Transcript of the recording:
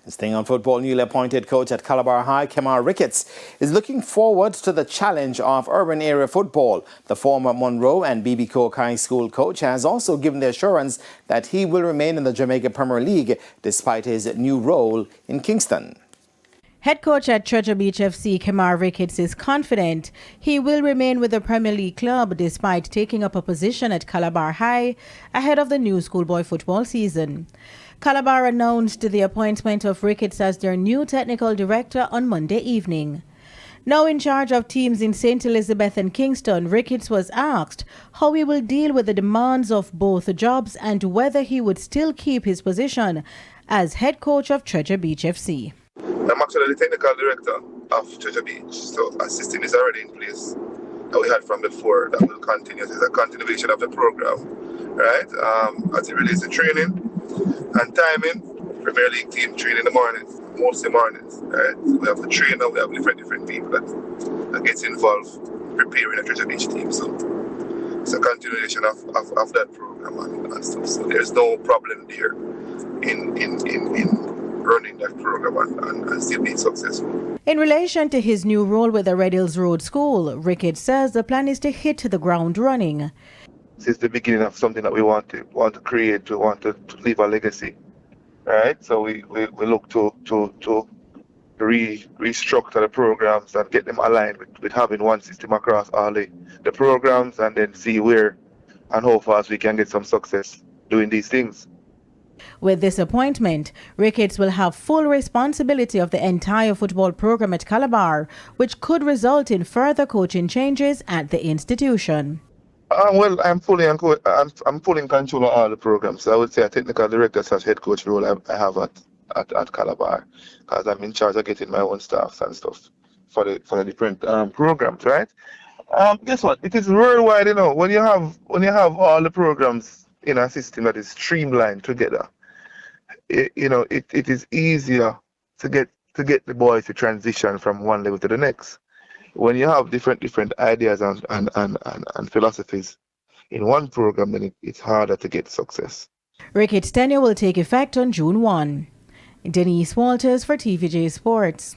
Staying on football, newly appointed coach at Calabar High, Kemar Ricketts, is looking forward to the challenge of urban area football. The former Monroe and BB Cook High School coach has also given the assurance that he will remain in the Jamaica Premier League despite his new role in Kingston. Head coach at Treasure Beach FC, Kemar Ricketts, is confident he will remain with the Premier League club despite taking up a position at Calabar High ahead of the new schoolboy football season. Calabar announced the appointment of Ricketts as their new technical director on Monday evening. Now in charge of teams in St. Elizabeth and Kingston, Ricketts was asked how he will deal with the demands of both jobs and whether he would still keep his position as head coach of Treasure Beach FC. I'm actually the technical director of Treasure Beach, so a system is already in place that we had from before that will continue. It's a continuation of the program, right? As it relates to training and timing, Premier League team train in the mornings, mostly mornings, right? So we have the trainer, we have different people that gets involved preparing a Treasure Beach team. So it's a continuation of that program and stuff. So there's no problem there in running that program and still being successful. In relation to his new role with the Red Hills Road School, Ricketts says the plan is to hit the ground running. This is the beginning of something that we want to create, we want to leave a legacy, right? So we look to restructure the programs and get them aligned with having one system across all the programs, and then see where and how fast we can get some success doing these things. With this appointment, Ricketts will have full responsibility of the entire football program at Calabar, which could result in further coaching changes at the institution. Well, I'm fully in control of all the programs. So I would say a technical director / head coach role I have at Calabar, because I'm in charge of getting my own staffs and stuff for the different programs, right? Guess what? It is worldwide, when you have all the programs in a system that is streamlined together, it is easier to get the boys to transition from one level to the next. When you have different ideas and philosophies in one program, then it's harder to get success. Ricketts' tenure will take effect on June 1. Denise Walters for TVJ Sports.